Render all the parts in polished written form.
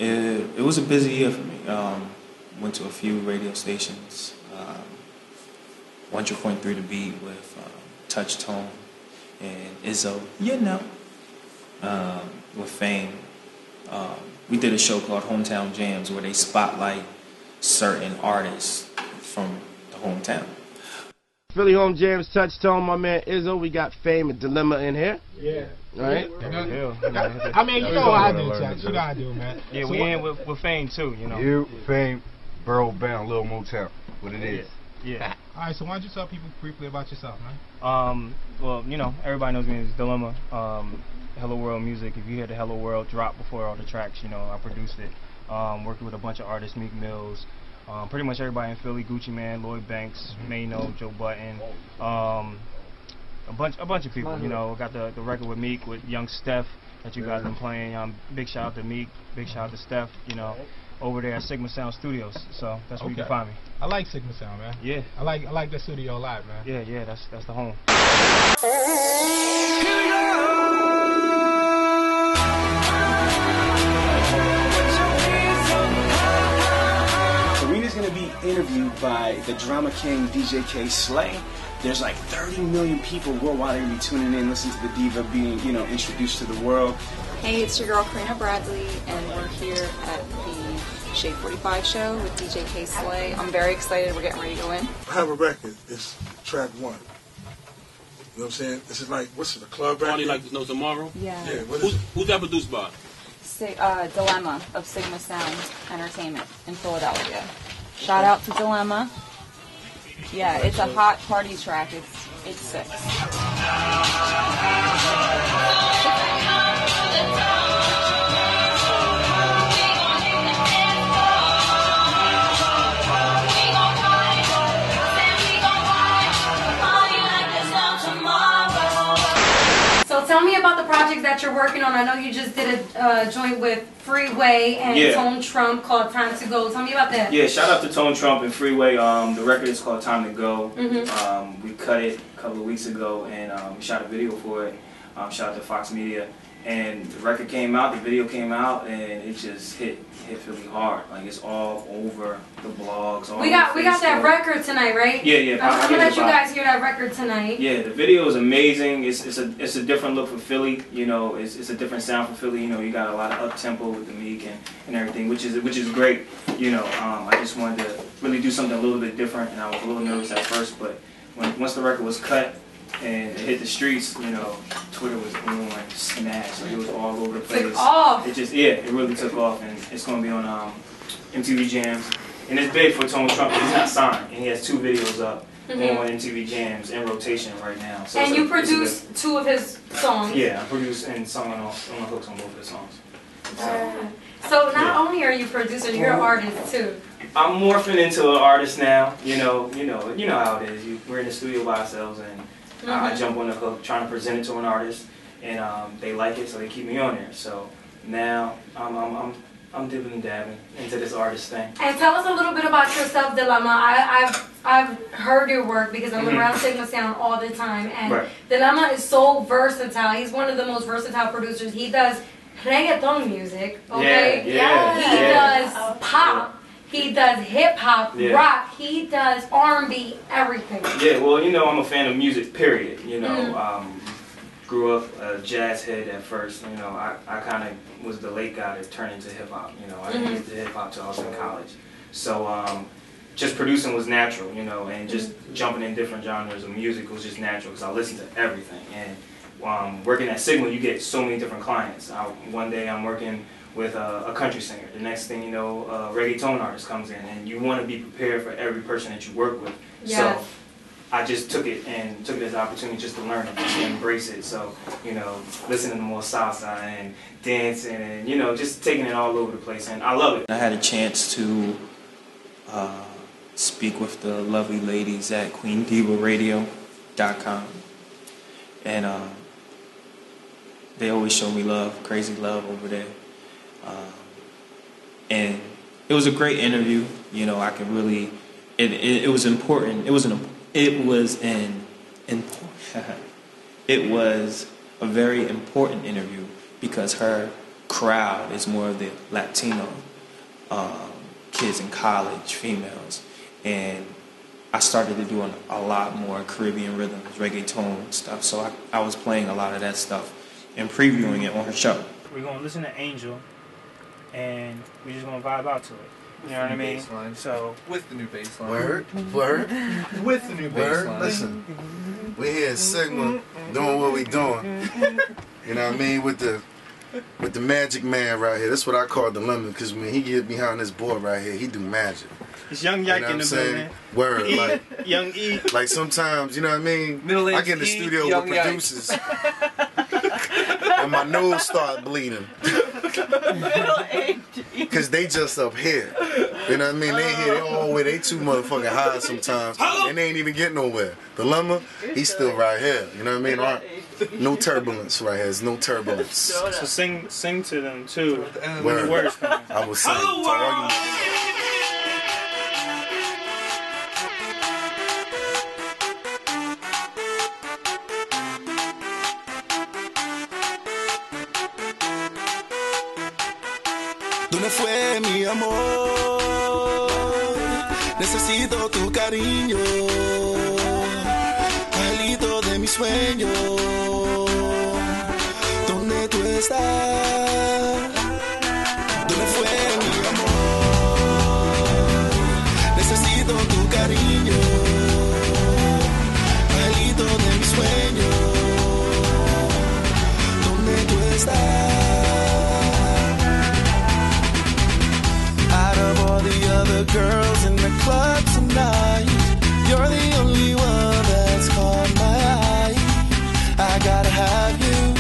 It was a busy year for me. Went to a few radio stations. 100.3 The Beat with Touch Tone and Izzo, with Fame. We did a show called Hometown Jams where they spotlight certain artists from the hometown. Philly Home Jams, Touch Tone, my man Izzo. We got Fame and Dilemma in here. Yeah. All right. I mean, you know what I do, Chuck. You know what I do, man. Yeah, so we in with Fame too, you know. You, Fame, Borough Bound, Little Motown. What it is. Yeah. All right, so why don't you tell people briefly about yourself, man? Well, you know, everybody knows me as Dilemma. Hello World Music. If you hear the Hello World drop before all the tracks, you know, I produced it. Working with a bunch of artists, Meek Mills, pretty much everybody in Philly, Gucci Man, Lloyd Banks, Mano, Joe Button, a bunch of people. You know, got the record with Meek, with Young Steph that you guys been playing. Big shout out to Meek, big shout out to Steph. You know, over there at Sigma Sound Studios. So that's where you can find me. I like Sigma Sound, man. Yeah. I like that studio a lot, man. Yeah, that's the home. Karina's going to be interviewed by the drama king DJ Kay Slay. There's like 30 million people worldwide are going to be tuning in, listening to the diva being, you know, introduced to the world. Hey, it's your girl Karina Bradley, and we're here at the Shade 45 show with DJ Kay Slay. I'm very excited. We're getting ready to go in. I have a record. It's track 1. You know what I'm saying? This is like, what's it, a club record? Party like No Tomorrow? Yeah. Who's that produced by? Dilemma of Sigma Sound Entertainment in Philadelphia. Shout out to Dilemma. Yeah, it's a hot party track. It's sick. So tell me about the projects that you're working on. I know you just did a joint with Freeway and Tone Trump called Time to Go. Tell me about that. Yeah, shout out to Tone Trump and Freeway. The record is called Time to Go. We cut it a couple of weeks ago and we shot a video for it. Shout out to Fox Media. And the record came out, the video came out, and it just hit Philly hard. Like, it's all over the blogs. We got that record tonight, right? Yeah. I'm gonna let you guys hear that record tonight. Yeah, the video is amazing. It's a different look for Philly. You know, it's a different sound for Philly. You know, you got a lot of up tempo with the Meek and everything, which is great. You know, I just wanted to really do something a little bit different, and I was a little nervous at first, but once the record was cut and it hit the streets, you know, Twitter was going smash. Like, it was all over the place. Took off. It really took off, and it's going to be on MTV Jams. And it's big for Tone Trump. He's not signed, and he has 2 videos up on MTV Jams in rotation right now. So and you produced 2 of his songs. Yeah, I produced and sung on the hooks on both of his songs. So not only are you producer, you're an artist too. I'm morphing into an artist now. You know how it is. We're in the studio by ourselves, and I jump on the hook, trying to present it to an artist, and they like it, so they keep me on there. So now I'm dipping and dabbing into this artist thing. And tell us a little bit about yourself, Dilemma. I've heard your work because I'm around Sigma Sound all the time, and Dilemma is so versatile. He's one of the most versatile producers. He does reggaeton music, okay? He does pop. He does hip-hop, rock, he does R&B, everything. Yeah, well, you know, I'm a fan of music, period. You know, grew up a jazz head at first. You know, I kind of was the late guy that turned into hip-hop. You know, I didn't get to hip-hop till I was in college. So just producing was natural, you know, and just jumping in different genres of music was just natural because I listened to everything. And working at Sigma, you get so many different clients. One day I'm working with a country singer. The next thing you know, a reggaeton artist comes in, and you want to be prepared for every person that you work with. So I just took it as an opportunity just to learn it, just to embrace it. So, you know, listening to more salsa and dancing and, you know, just taking it all over the place, and I love it. I had a chance to speak with the lovely ladies at QueenDivaRadio.com, and they always show me love, crazy love over there. And it was a great interview. You know, I could really. It was important. It was a very important interview because her crowd is more of the Latino kids in college, females, and I started to do a lot more Caribbean rhythms, reggaeton stuff. So I was playing a lot of that stuff and previewing it on her show. We're gonna listen to Angel, and we're just gonna vibe out to it. You know what I mean? Baseline. So with the new baseline. Word. With the new baseline. Listen, we here at Sigma doing what we doing. You know what I mean? With the magic man right here. That's what I call the lemon, because when he get behind this board right here, he do magic. It's Young Yak in the building. Word, like Young E. Like sometimes, you know what I mean? Middle-aged I get in the studio Young with producers, and my nose start bleeding. Because they just up here. You know what I mean? They here, they all the way, they too motherfucking high sometimes. And they ain't even getting nowhere. The Lemma, he's still right here. You know what I mean? No turbulence right here. There's no turbulence. So sing to them too. Word. The words come. I will sing to all you. ¿Dónde fue mi amor? Necesito tu cariño, angelito de mi sueño. ¿Dónde tú estás? ¿Dónde fue mi amor? Necesito tu cariño, angelito de mi sueño. ¿Dónde tú estás? Other girls in the club tonight, you're the only one that's caught my eye. I gotta have you,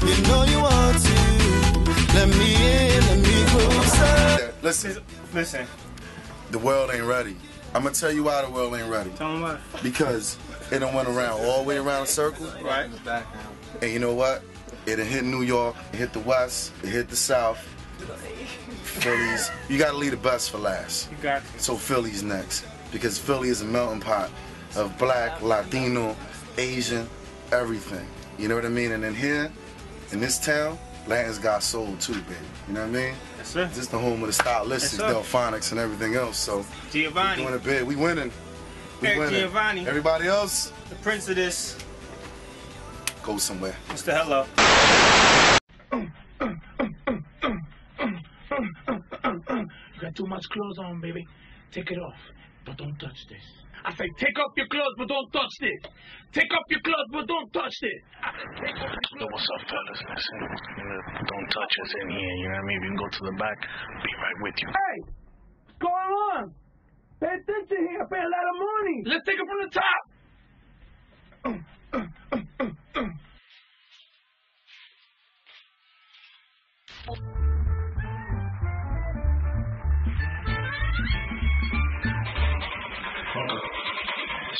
you know you want to. Let me in, let me closer. Listen. The world ain't ready. I'm gonna tell you why the world ain't ready. Tell them why. Because it done went around all the way around a circle. Right. In the background. And you know what? It done hit New York, it hit the West, it hit the South. Philly's, you gotta leave the best for last. You got to. So Philly's next, because Philly is a melting pot of black, Latino, Asian, everything. You know what I mean? And then here, in this town, Latin's got soul too, baby. You know what I mean? Yes, sir. This is the home of the stylistics, Delphonics, and everything else. So Giovanni. we're doing it big. We winning. We winning. Giovanni. Everybody else, the prince of this. Go somewhere. Mr. Hello. You got too much clothes on, baby. Take it off, but don't touch this. I say, take off your clothes, but don't touch this. Take off your clothes, but don't touch this. Yo, what's up, fellas? Listen, don't touch us in here. You know what I mean? We can go to the back. Be right with you. Hey, what's going on? Pay attention here. Pay a lot of money. Let's take it from the top.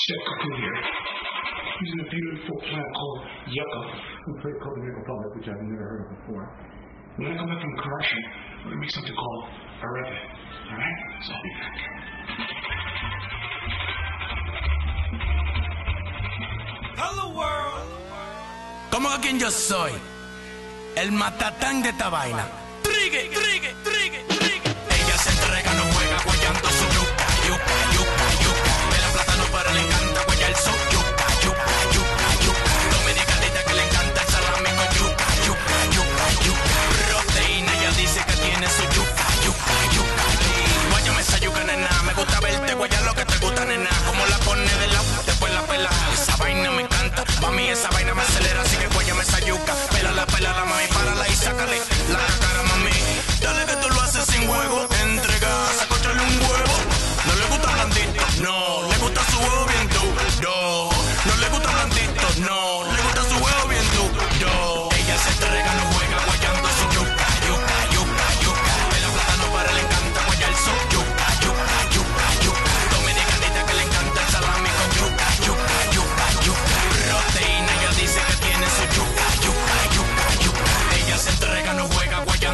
Chef Kaku here, using a beautiful plant called yucca. We play a cultivated product which I've never heard of before. When I come back from commercial, we're gonna make something called a rebe. Alright? So I'll be back. Hello world. ¿Cómo que quién yo soy? El matatán de esta vaina. Trigue, trigue, trigue, trigue. Ella se entrega, no juega, guayando su yuca, yuca, yuca, yuca. De la plata no para, le encanta guayar su yuca, yuca, yuca, yuca. Dominicanita que le encanta el salami con yuca, yuca, yuca, yuca. Proteína, ella dice que tiene su yuca, yuca, yuca, yuca. Guáyame esa yuca, nena, me gusta verte, guayar lo que te gusta, nena. Como la pone de lado, después la pela. Esa vaina me encanta, pa' mí esa vaina me acelera, así que guáyame esa yuca. Pela la mami, párala y sácale la cara, mami. Dale que tú lo haces sin juego, entrega, sacóchale un huevo. No le gusta blandito, no, le gusta su huevo bien duro. No le gusta blandito, no, le gusta su huevo bien duro. Ella se entrega, no juega, guayando su yuca, yuca, yuca, yuca. De la plata no para, le encanta guayar su yuca, yuca, yuca, yuca. Dominicanita que le encanta el salami con yuca, yuca, yuca, yuca. Proteína, ella dice que tiene su yuca, yuca, yuca, yuca. Ella se entrega, no juega, guayando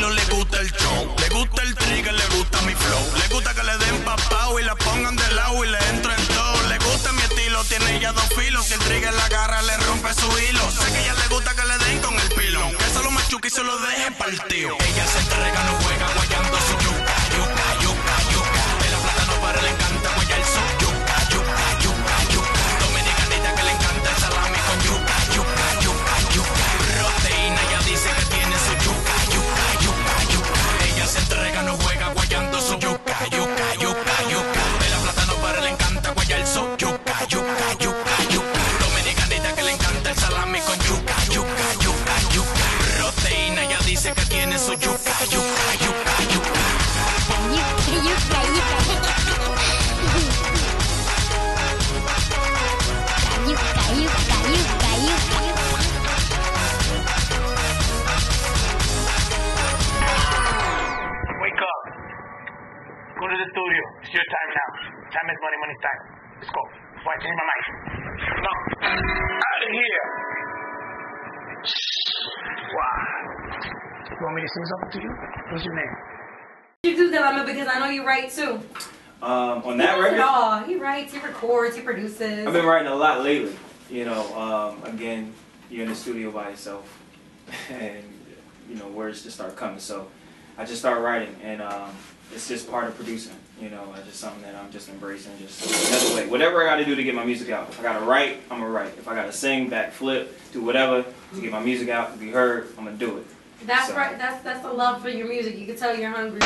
pelo, le gusta el show. Le gusta el trigger, le gusta mi flow. Le gusta que le den papao y la pongan de lado y le entren todo. Le gusta mi estilo, tiene ya 2 filos. Si el trigger la agarra, le rompe su hilo. Sé que ella le gusta que le den con el pilón. Que se lo machuque y se lo deje partido. Ella se entrega, no juega, guayando su yuca, yuca, yuca, yuca. De la plata no para, le encanta guayar su yuca, yuca, yuca, yuca. Dominicanita que le encanta el salami con yuca, yuca, yuca, yuca. Proteína, ella dice que tiene su yuca, yuca, yuca, yuca. Ella se entrega, no juega, guayando su yuca, yuca, yuca, yuca. De la plata no para, le encanta guayar su yuca, yuca, yuca, yuca. Dominicanita que le encanta el salami con yuca, yuca, yuca, yuca. Proteína, ella dice que tiene su yuca, yuca, yuca, yuca. Yuca, yuca, yuca. Yuca, yuca, yuca, yuca. Wake up. Go to the studio. It's your time now. Time is money, money's time. Let's go. Why change my mic? No. Out of here. Wow. You want me to sing something to you? What's your name? You do Dilemma because I know you write too. On that He does record, it all. He writes, he records, he produces. I've been writing a lot lately. You know, again, you're in the studio by yourself, and you know words just start coming. So I just start writing, and it's just part of producing. You know, it's just something that I'm just embracing. Just another way, whatever I got to do to get my music out. If I got to write, I'm gonna write. If I got to sing, backflip, do whatever to get my music out, to be heard, I'm gonna do it. That's So. right. That's the love for your music. You can tell you're hungry.